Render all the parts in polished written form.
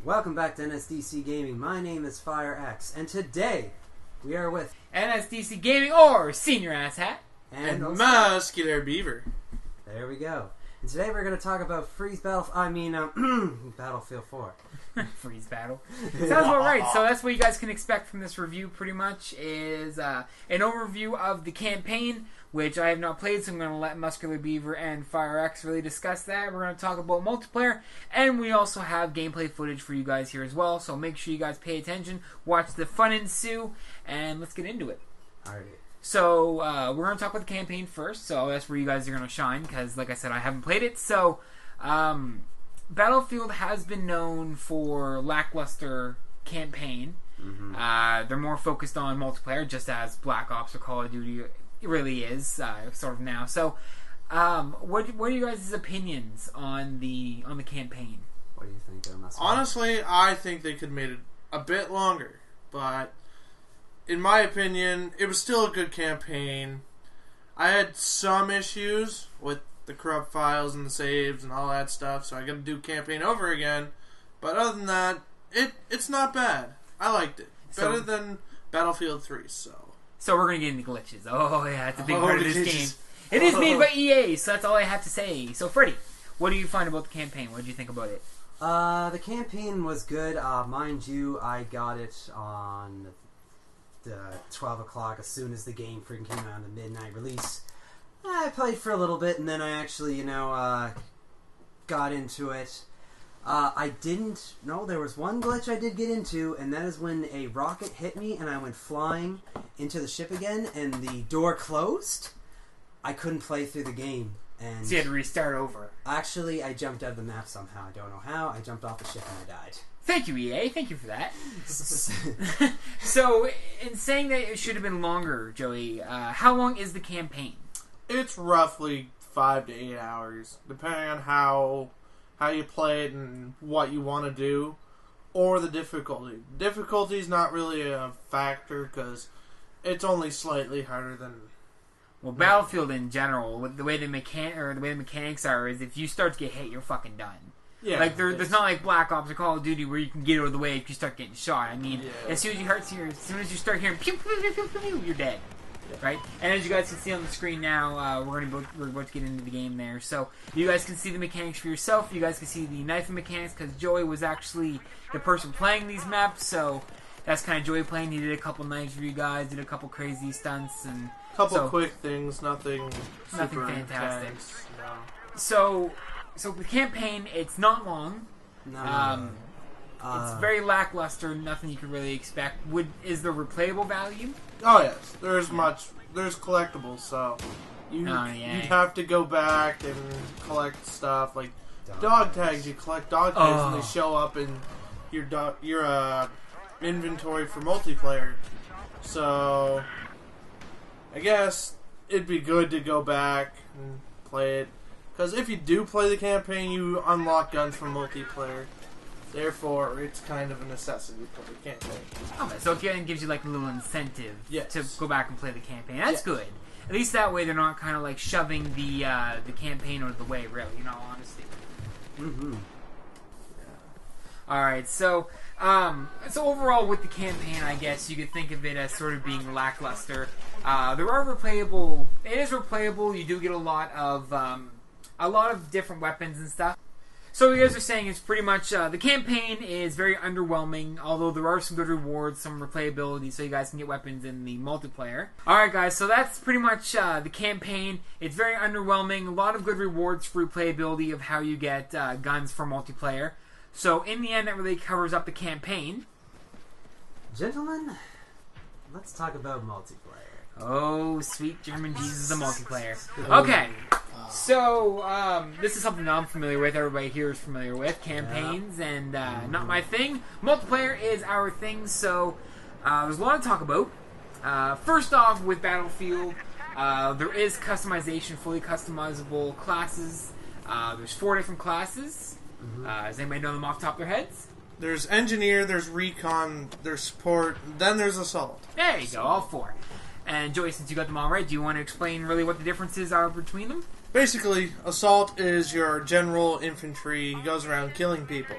Welcome back to NSDCGaming. My name is FireX, and today we are with NSDCGaming or Senior Asshat and Muscular Beaver. There we go. And today we're going to talk about Battlefield 4. Freeze Battle. Sounds about right. So that's what you guys can expect from this review, pretty much, is an overview of the campaign, which I have not played, so I'm going to let Muscular Beaver and FireX really discuss that. We're going to talk about multiplayer, and we also have gameplay footage for you guys here as well, so make sure you guys pay attention, watch the fun ensue, and let's get into it. Alright. So, we're going to talk about the campaign first, so that's where you guys are going to shine, because, like I said, I haven't played it. So, Battlefield has been known for lackluster campaign. Mm-hmm. They're more focused on multiplayer, just as Black Ops or Call of Duty really is, sort of now. So, what are you guys' opinions on the campaign? What do you think, Honestly, I think they could have made it a bit longer, but in my opinion, it was still a good campaign. I had some issues with the corrupt files and the saves and all that stuff, so I got to do campaign over again. But other than that, it's not bad. I liked it. Better than Battlefield 3, So we're going to get into glitches. Oh, yeah, it's a big part of this game. It is made by EA, so that's all I have to say. So, Freddy, what do you find about the campaign? What did you think about it? The campaign was good. Mind you, I got it on the 12 o'clock as soon as the game freaking came out on the midnight release. I played for a little bit, and then I actually, got into it. I didn't know there was one glitch I did get into, and that is when a rocket hit me and I went flying into the ship again, and the door closed. I couldn't play through the game. And so you had to restart over. Actually, I jumped out of the map somehow. I don't know how. I jumped off the ship and I died. Thank you, EA. Thank you for that. So, in saying that it should have been longer, Joey, how long is the campaign? It's roughly 5 to 8 hours, depending on how you play it and what you want to do, or the difficulty. Difficulty is not really a factor because it's only slightly harder than. Well, Battlefield in general, the way the mechanics are, is if you start to get hit, you're fucking done. Yeah, like there's not like Black Ops or Call of Duty where you can get out of the way if you start getting shot. I mean, as soon as you start hearing pew pew pew pew pew, you're dead. Right? And as you guys can see on the screen now, we're about to get into the game there. So you guys can see the mechanics for yourself. You guys can see the knifing mechanics because Joey was actually the person playing these maps. So that's kind of Joey playing. He did a couple knives for you guys, did a couple crazy stunts and quick things, nothing fantastic. Intense, no. So the campaign, it's not long. No. It's very lackluster. Nothing you can really expect. Is there replayable value? Oh yes, there's collectibles, so you'd have to go back and collect stuff like dog tags. You collect dog tags and they show up in your inventory for multiplayer. So I guess it'd be good to go back and play it, because if you do play the campaign, you unlock guns for multiplayer. Therefore, it's kind of a necessity for the campaign. Okay, so it gives you like a little incentive to go back and play the campaign. That's good. At least that way they're not kind of like shoving the campaign out of the way, really, in all honesty. Mm-hmm. Yeah. Alright, so overall with the campaign, I guess you could think of it as sort of being lackluster. It is replayable. You do get a lot of different weapons and stuff. So what you guys are saying is pretty much the campaign is very underwhelming, although there are some good rewards, some replayability, so you guys can get weapons in the multiplayer. Alright guys, so that's pretty much the campaign. It's very underwhelming, a lot of good rewards for replayability of how you get guns for multiplayer. So in the end, that really covers up the campaign. Gentlemen, let's talk about multiplayer. Oh, sweet German Jesus, the multiplayer. Okay. So, this is something I'm familiar with, everybody here is familiar with, campaigns, and not my thing. Multiplayer is our thing, so there's a lot to talk about. First off, with Battlefield, there is customization, fully customizable classes. There's 4 different classes. Does anybody know them off the top of their heads? There's Engineer, there's Recon, there's Support, then there's Assault. There you go, all 4. And Joey, since you got them all right, do you want to explain really what the differences are between them? Basically, Assault is your general infantry. He goes around killing people.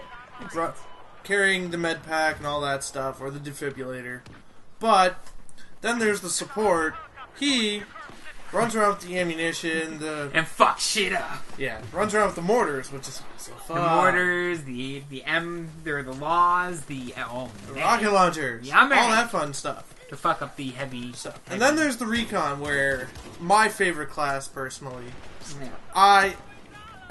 carrying the med pack and all that stuff, or the defibrillator. But then there's the support. He runs around with the ammunition, and fuck shit up. Yeah, runs around with the mortars, which is so fun. The mortars, the laws, the rocket launchers, yeah, man. All that fun stuff to fuck up the heavy stuff. And then there's the recon, where my favorite class personally. Yeah. I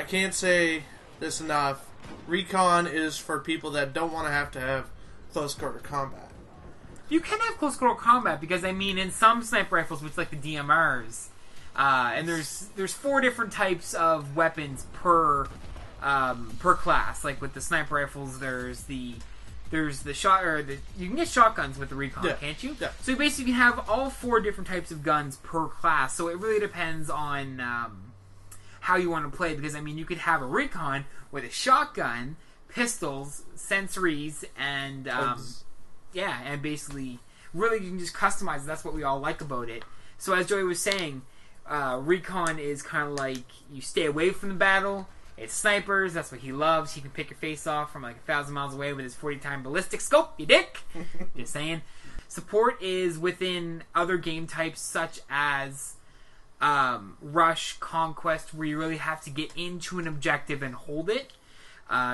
can't say this enough. Recon is for people that don't want to have close quarter combat. You can have close quarter combat because, I mean, in some sniper rifles, which like the DMRs, and there's 4 different types of weapons per class. Like with the sniper rifles, there's the shot, or you can get shotguns with the recon, can't you? Yeah. So you basically have all 4 different types of guns per class. So it really depends on how you want to play. Because I mean, you could have a recon with a shotgun, pistols, sentries, and and basically, really, you can just customize it. That's what we all like about it. So as Joey was saying, recon is kind of like you stay away from the battle. It's snipers. That's what he loves. He can pick your face off from like 1,000 miles away with his 40-time ballistic scope. You dick. Just saying. Support is within other game types such as Rush, Conquest, where you really have to get into an objective and hold it.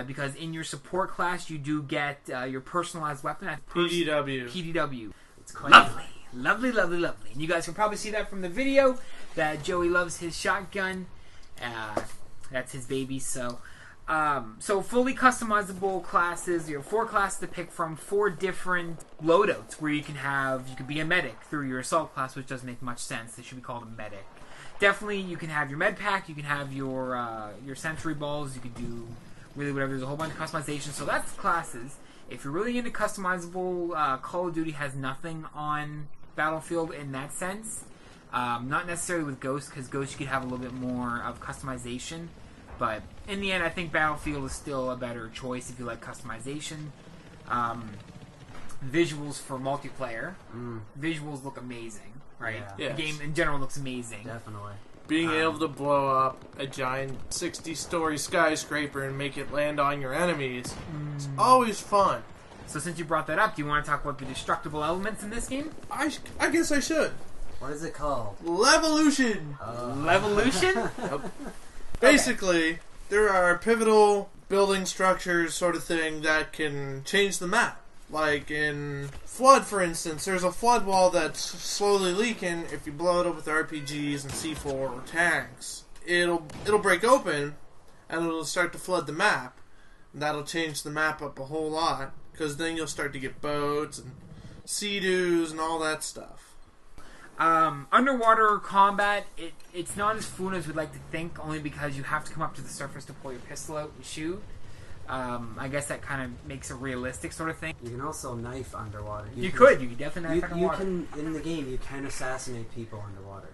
Because in your support class, you do get your personalized weapon. PDW. It's quite lovely. And you guys can probably see that from the video that Joey loves his shotgun. That's his baby. So fully customizable classes. You have 4 classes to pick from, 4 different loadouts where you could be a medic through your assault class, which doesn't make much sense. They should be called a medic. Definitely, you can have your med pack. You can have your sentry balls. You could do really whatever. There's a whole bunch of customization. So that's classes. If you're really into customizable, Call of Duty has nothing on Battlefield in that sense. Not necessarily with Ghost, because Ghost you could have a little bit more of customization. But in the end, I think Battlefield is still a better choice if you like customization. Visuals for multiplayer. Visuals look amazing, right? Yeah. The game in general looks amazing. Definitely. Being able to blow up a giant 60-story skyscraper and make it land on your enemies, it's always fun. So since you brought that up, do you want to talk about the destructible elements in this game? I guess I should. What is it called? Levolution! Levolution? Yep. Basically, there are pivotal building structures sort of thing that can change the map. Like in Flood, for instance, there's a flood wall that's slowly leaking. If you blow it up with RPGs and C4 or tanks, it'll break open and it'll start to flood the map. And that'll change the map up a whole lot, because then you'll start to get boats and sea-doos and all that stuff. Underwater combat, it's not as fluent as we'd like to think, only because you have to come up to the surface to pull your pistol out and shoot. I guess that kind of makes a realistic sort of thing. You can also knife underwater. You could definitely knife underwater. In the game, you can assassinate people underwater.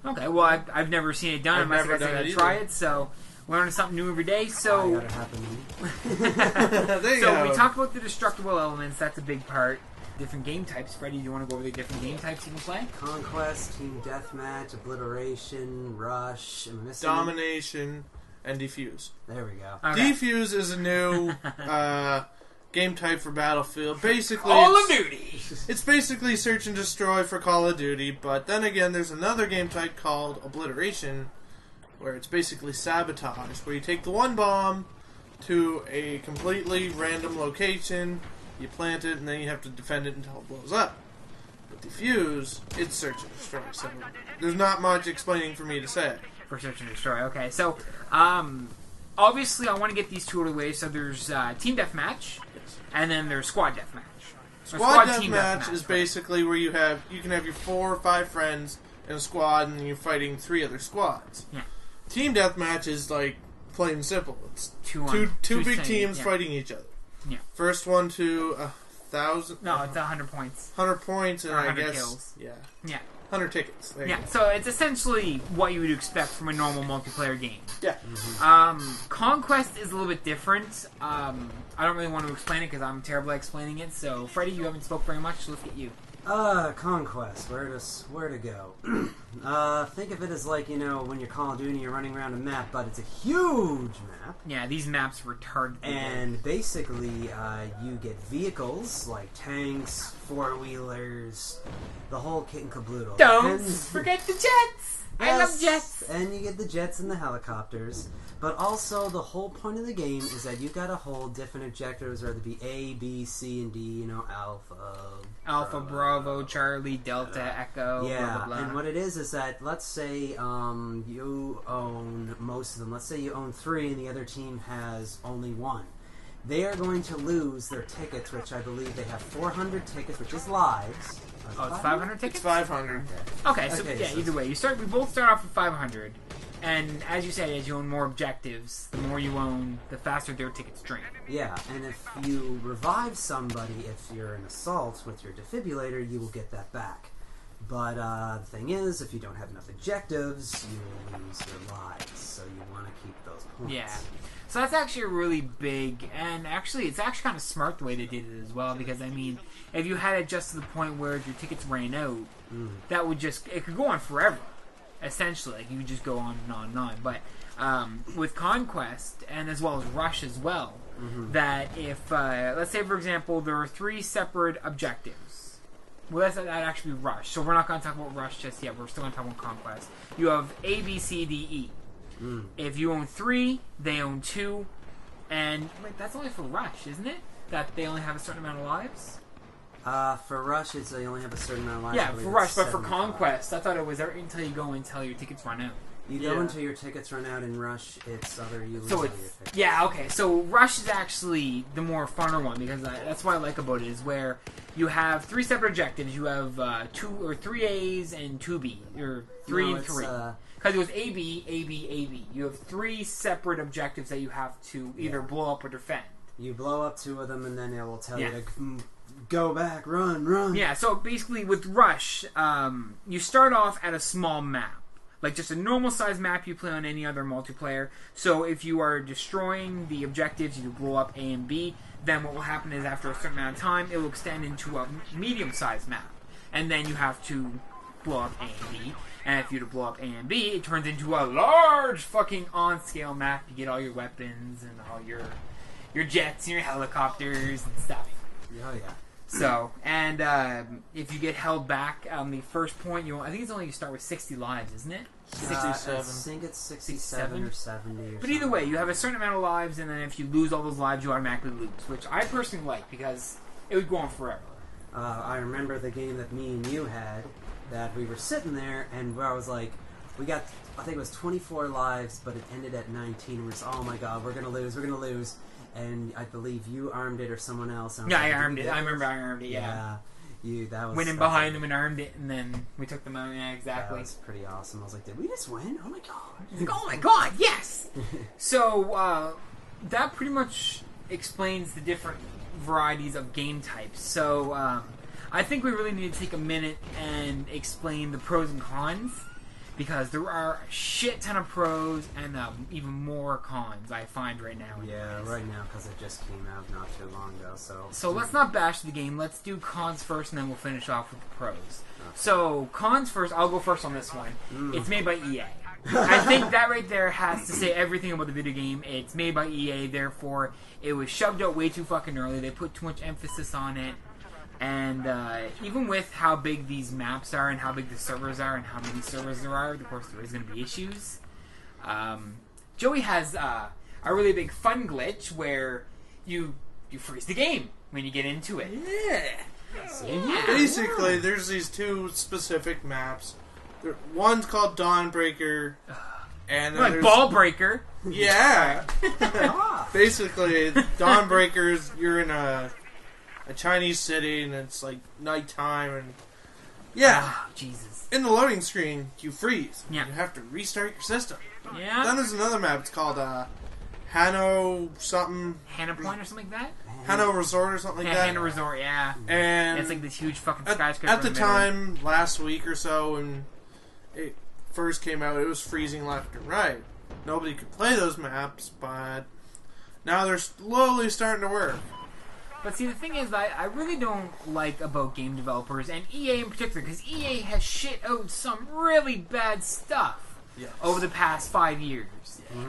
Okay, well, I've never seen it done. I gotta try it, so learning something new every day. So, I got it happen to me. So we talked about the destructible elements. That's a big part. Different game types. Freddie, do you want to go over the different game types you can play? Conquest, Team Deathmatch, Obliteration, Rush, Domination, and Defuse. There we go. Okay. Defuse is a new game type for Battlefield. Basically, Call of Duty! It's basically search and destroy for Call of Duty, but then again, there's another game type called Obliteration, where it's basically sabotage, where you take the one bomb to a completely random location, you plant it, and then you have to defend it until it blows up. But Defuse, it's search and destroy, so there's not much explaining for me to say. For search and destroy, okay. So, obviously I want to get these 2 out of the way. So there's Team Deathmatch, and then there's Squad Deathmatch. Squad Deathmatch is basically where you can have your 4 or 5 friends in a squad, and you're fighting 3 other squads. Yeah. Team Deathmatch is like plain and simple. It's two big teams fighting each other. Yeah. First one to 1,000. No, it's 100 points. 100 points, and 100 I guess kills. Yeah. 100 tickets. There yeah. So it's essentially what you would expect from a normal multiplayer game. Yeah. Conquest is a little bit different. I don't really want to explain it because I'm terrible at explaining it. So Freddie, you haven't spoke very much, so let's get you. Conquest. Where to go? Think of it as like, when you're Call of Duty, you're running around a map, but it's a huge map. Yeah, these maps were retarded. And basically, you get vehicles like tanks, four-wheelers, the whole kit and caboodle. Don't forget the jets! I love jets! And you get the jets and the helicopters. But also, the whole point of the game is that you gotta hold different objectives, whether it be A, B, C, and D, Alpha, Bravo, Charlie, Delta, Echo, yeah, blah, blah, blah. and what it is that, let's say you own most of them. Let's say you own 3 and the other team has only 1. They are going to lose their tickets, which I believe they have 400 tickets, which is lives. Oh, it's 500 tickets? It's 500. Okay, so either way. We both start off with 500. And as you said, as you own more objectives, the more you own, the faster their tickets drain. Yeah, and if you revive somebody, if you're an assault with your defibrillator, you will get that back. But the thing is, if you don't have enough objectives, you will lose your lives. So you want to keep those points. Yeah. So that's actually a really big, and actually, it's actually kind of smart the way they did it as well, because, I mean, if you had it just to the point where your tickets ran out, that would just, it could go on forever. Essentially, like, you just go on and on and on. But with Conquest, and as well as Rush as well, that if, let's say, for example, there are 3 separate objectives. Well, that'd actually be Rush. So we're not going to talk about Rush just yet. We're still going to talk about Conquest. You have A, B, C, D, E. If you own 3, they own 2. And wait, that's only for Rush, isn't it? That they only have a certain amount of lives? For Rush, it's they only have a certain amount of lives. Yeah, for Rush, but for Conquest, I thought it was until you go until your tickets run out. You go until your tickets run out. In Rush, it's other you lose all your tickets. Yeah, okay. So Rush is actually the more funner one, because that's what I like about it, is where you have 3 separate objectives. You have 2 or 3 A's and 2 B, or 3 and 3. Because it was A, B, A, B, A, B. You have 3 separate objectives that you have to either blow up or defend. You blow up 2 of them, and then it will tell you to go back, run. Yeah, so basically with Rush, you start off at a small map. Like just a normal size map you play on any other multiplayer. So if you are destroying the objectives, you blow up A and B, then what will happen is after a certain amount of time, it will extend into a medium-sized map. And then you have to blow up A and B. And if you blow up A and B, it turns into a large fucking on-scale map. You get all your weapons and all your jets and your helicopters and stuff. Oh, yeah. So, and if you get held back on the first point, I think it's only you start with 60 lives, isn't it? 67. I think it's 67 or 70 or But either way, you have a certain amount of lives, and then if you lose all those lives, you automatically lose, which I personally like, because it would go on forever. I remember the game that me and you had, that we were sitting there, and where I was like, we got, I think it was 24 lives, but it ended at 19. We're just, oh my god, we're going to lose. And I believe you armed it or someone else. Yeah, I armed it. I remember I armed it, yeah. That was... Went in behind them and armed it, and then we took them out. Yeah, exactly. That was pretty awesome. I was like, did we just win? Oh my god. Like, oh my god, yes! So, that pretty much explains the different varieties of game types. So, I think we really need to take a minute and explain the pros and cons, because there are a shit ton of pros and even more cons I find right now. Yeah, right now, because it just came out not too long ago. So let's not bash the game. Let's do cons first, and then we'll finish off with the pros. Okay. So cons first. I'll go first on this one. It's made by EA. I think that right there has to say everything about the video game. It's made by EA, therefore it was shoved out way too fucking early. They put too much emphasis on it. And even with how big these maps are and how big the servers are and how many servers there are, of course there is going to be issues. Joey has a really big fun glitch where you freeze the game when you get into it. Yeah. Basically, there's these 2 specific maps. One's called Dawnbreaker, and then like Ball Breaker. Yeah. Basically, Dawnbreaker's you're in a Chinese city, and it's like nighttime, and Jesus. In the loading screen, you freeze. Yeah. You have to restart your system. Yeah. Then there's another map. It's called Hanno something. Hannah Point or something like that? Hanno Resort or something like that. Hanno Resort, yeah. And it's like this huge fucking skyscraper. At the time, last week or so, when it first came out, it was freezing left and right. Nobody could play those maps, but now they're slowly starting to work. But see, the thing is, I really don't like about game developers, and EA in particular, because EA has shit out some really bad stuff over the past 5 years.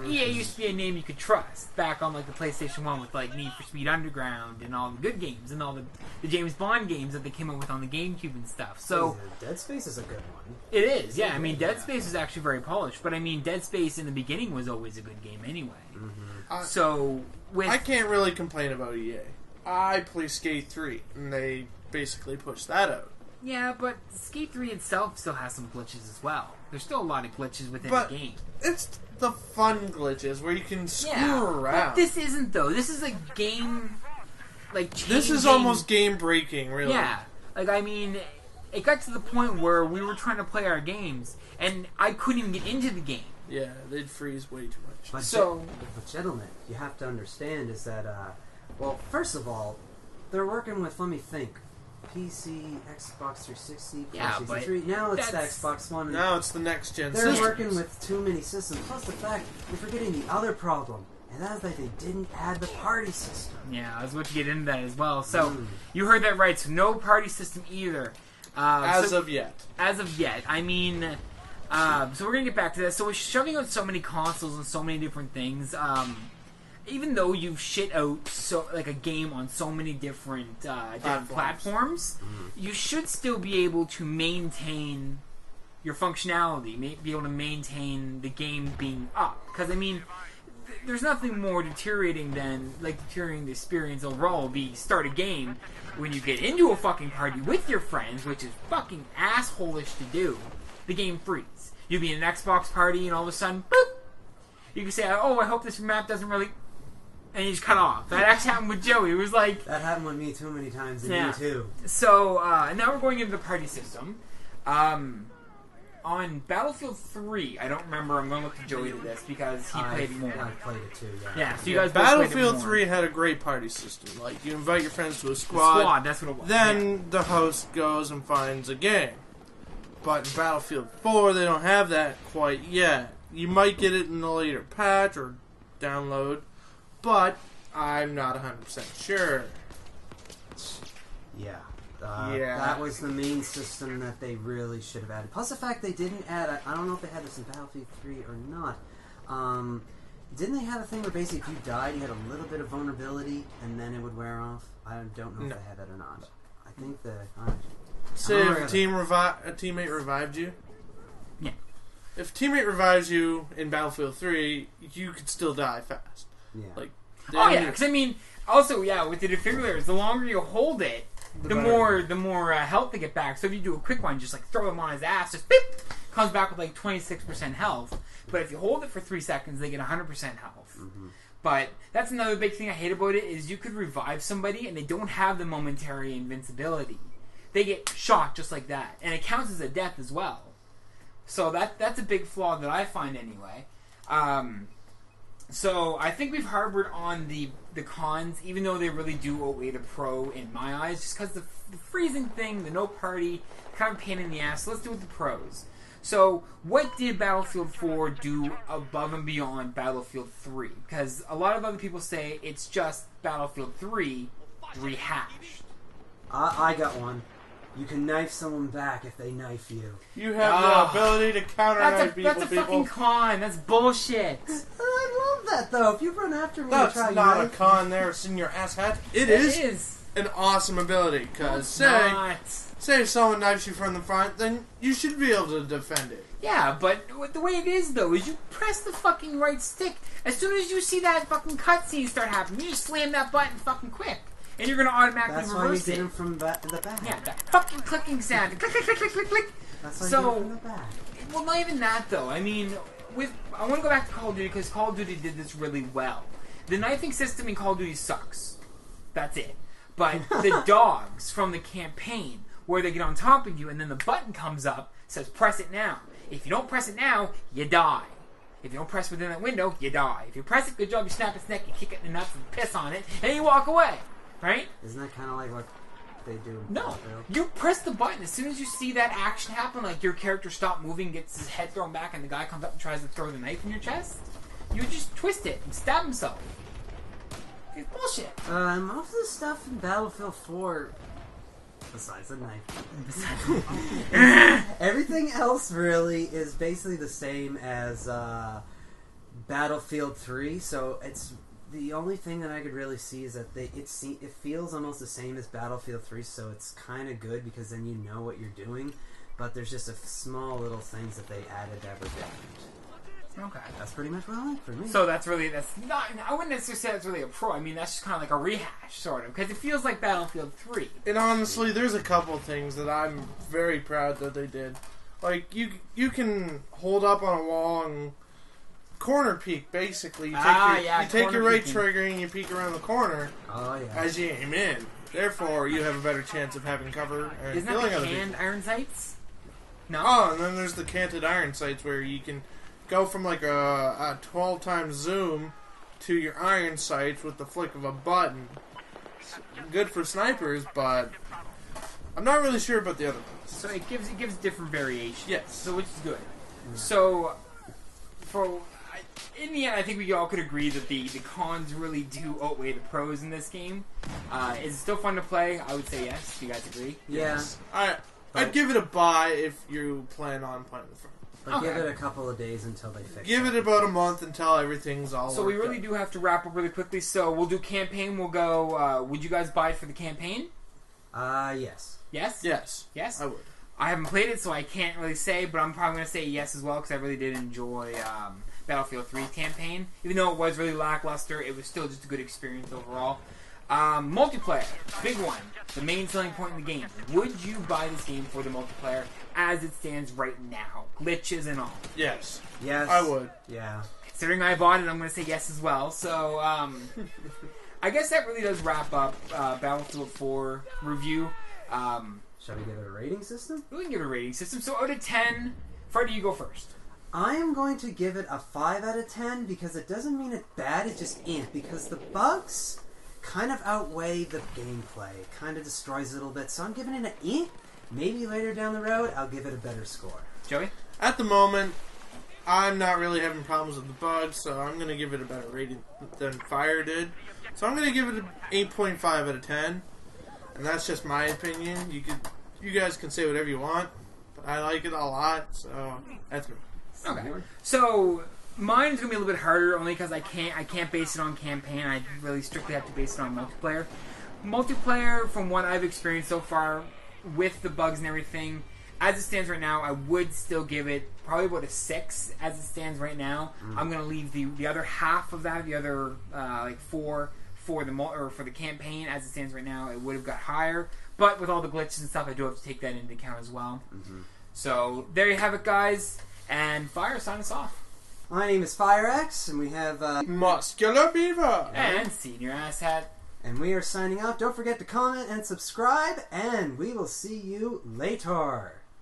EA used to be a name you could trust back on like the PlayStation 1 with like Need for Speed Underground and all the good games and all the James Bond games that they came up with on the GameCube and stuff. So Dead Space is a good one. It is, yeah. I mean, Dead Space is actually very polished, but I mean, Dead Space in the beginning was always a good game anyway. So with I can't really complain about EA. I play Skate 3, and they basically pushed that out. yeah, but Skate 3 itself still has some glitches as well. There's still a lot of glitches within But the game. it's the fun glitches where you can screw Yeah, around. but this isn't though. This is a game like This is almost game breaking, really. Yeah, like I mean, it got to the point where we were trying to play our games, and I couldn't even get into the game. Yeah, they'd freeze way too much. But, So- but gentlemen, you have to understand is that, well, first of all, they're working with, let me think, PC, Xbox 360, Yeah, PlayStation but 3. Now it's the that's- Xbox One. Now it's the next gen They're system. working with too many systems. Plus the fact you're forgetting the other problem, and that's that they didn't add the party system. Yeah, I was about to get into that as well. So you heard that right. So no party system either. As So of yet. as of yet, I mean, so we're gonna get back to that. So we're shoving out so many consoles and so many different things. Even though you've shit out so like a game on so many different platforms, you should still be able to maintain your functionality, be able to maintain the game being up. Because I mean, there's nothing more deteriorating than like deteriorating the experience overall. Be start a game when you get into a fucking party with your friends, which is fucking assholish to do. The game freezes. You'll be in an Xbox party, and all of a sudden, boop. You can say, "Oh, I hope this map doesn't really," and you just cut off. That actually happened with Joey. It was like That happened with me too many times, and Yeah. you too. so. Now we're going into the party system. On Battlefield 3, I don't remember. I'm going to look to Joey to this because he played more. I played it too, yeah. Yeah, so you guys both played it Battlefield more. 3 had a great party system. Like, you invite your friends to a The squad, squad, that's what it was. then the host goes and finds a game. But in Battlefield 4, they don't have that quite yet. You might get it in a later patch or download, but I'm not 100% sure. Yeah. Yeah. That was the main system that they really should have added. Plus the fact they didn't add, I don't know if they had this in Battlefield 3 or not. Didn't they have a thing where basically if you died, you had a little bit of vulnerability and then it would wear off? I don't know if they had that or not. I think Say Oh, if really? a teammate revived you. Yeah. If a teammate revives you in Battlefield 3, you could still die fast. yeah. Like, Oh yeah, because I mean, also yeah, with the defibrillators, the longer you hold it, the more health they get back. So if you do a quick one, just like throw him on his ass, just beep, comes back with like 26% health. But if you hold it for 3 seconds, they get 100% health. But that's another big thing I hate about it is you could revive somebody and they don't have the momentary invincibility. They get shot just like that, and it counts as a death as well. So that's a big flaw that I find anyway. So I think we've harbored on the cons, even though they really do outweigh the pro in my eyes, just because the freezing thing, the no party, kind of a pain in the ass. So let's do with the pros. So what did Battlefield 4 do above and beyond Battlefield 3? Because a lot of other people say it's just Battlefield 3 rehashed. I got one. You can knife someone back if they knife you. You have the ability to counter knife people. That's a fucking con. That's bullshit. I love that though. If you run after me and That's try not a knife con there. It's in your ass hat. It It is is. an awesome ability. Because Not. say if someone knifes you from the front, then you should be able to defend it. Yeah, but the way it is, though, is you press the fucking right stick. As soon as you see that fucking cutscene start happening, you just slam that button fucking quick. And you're going to automatically That's why you reverse get it. him from the back. Yeah, that fucking clicking sound. Click, click, click, click, click, click. That's why you So, get him from the back. well, not even that, though. I mean, I want to go back to Call of Duty, because Call of Duty did this really well. The knifing system in Call of Duty sucks. That's it. But the dogs from the campaign, where they get on top of you, and then the button comes up, says press it now. If you don't press it now, you die. If you don't press within that window, you die. If you press it, good job, you snap its neck, you kick it in the nuts and piss on it, and you walk away. Right? Isn't that kind of like what they do in No. Battlefield? You press the button. As soon as you see that action happen, like your character stop moving, gets his head thrown back, and the guy comes up and tries to throw the knife in your chest, you just twist it and stab himself. It's bullshit. Most of the stuff in Battlefield 4, besides the knife, everything else really is basically the same as Battlefield 3. So it's the only thing that I could really see is that it feels almost the same as Battlefield 3. So it's kind of good because then you know what you're doing. But there's just a small little things that they added that were different. Okay. That's pretty much what I like for me. So that's not, I wouldn't necessarily say that's really a pro. I mean, that's just kind of like a rehash, sort of, because it feels like Battlefield 3. And honestly, there's a couple of things that I'm very proud that they did. Like, you can hold up on a wall and corner peek, basically. You take your right trigger and you peek around the corner as you aim in. Therefore, you have a better chance of having cover. Isn't that the canned iron sights? No? Oh, and then there's the canted iron sights where you can go from like a 12 times zoom to your iron sights with the flick of a button. It's good for snipers, but I'm not really sure about the other ones. So it gives different variations. Yes. So which is good. So in the end, I think we all could agree that the cons really do outweigh the pros in this game. Is it still fun to play? I would say yes. Do you guys agree? Yeah. Yes. I'd give it a buy if you plan on playing the front. But give it a couple of days until they fix it. Give it about a month until everything's all So we really do have to wrap up really quickly. So we'll do campaign. We'll go, would you guys buy it for the campaign? Yes. Yes? Yes, I would. I haven't played it, so I can't really say, but I'm probably going to say yes as well, because I really did enjoy Battlefield 3's campaign. Even though it was really lackluster, it was still just a good experience overall. Multiplayer, big one. The main selling point in the game. Would you buy this game for the multiplayer as it stands right now? Glitches and all. Yes. Yes. I would. Yeah. Considering I bought it, I'm going to say yes as well. So, I guess that really does wrap up Battlefield 4 review. Shall we give it a rating system? We can give it a rating system. So out of 10, Freddie, you go first. I am going to give it a 5 out of 10 because it doesn't mean it's bad, it's just because the bugs kind of outweigh the gameplay. It kind of destroys it a little bit. So I'm giving it an Maybe later down the road, I'll give it a better score. Joey? At the moment, I'm not really having problems with the bugs, so I'm going to give it a better rating than Fire did. So I'm going to give it an 8.5 out of 10. And that's just my opinion. You guys can say whatever you want, but I like it a lot, so that's me. Okay. So mine's gonna be a little bit harder, only because I can't base it on campaign. I really strictly have to base it on multiplayer. Multiplayer, from what I've experienced so far, with the bugs and everything, as it stands right now, I would still give it probably about a 6 as it stands right now. I'm gonna leave the other half of that, the other like 4 for the campaign as it stands right now. It would have got higher, but with all the glitches and stuff, I do have to take that into account as well. So there you have it, guys. And Fire, sign us off. My name is FireX, and we have Muscular Beaver and Senior Asshat. And we are signing off. Don't forget to comment and subscribe, and we will see you later.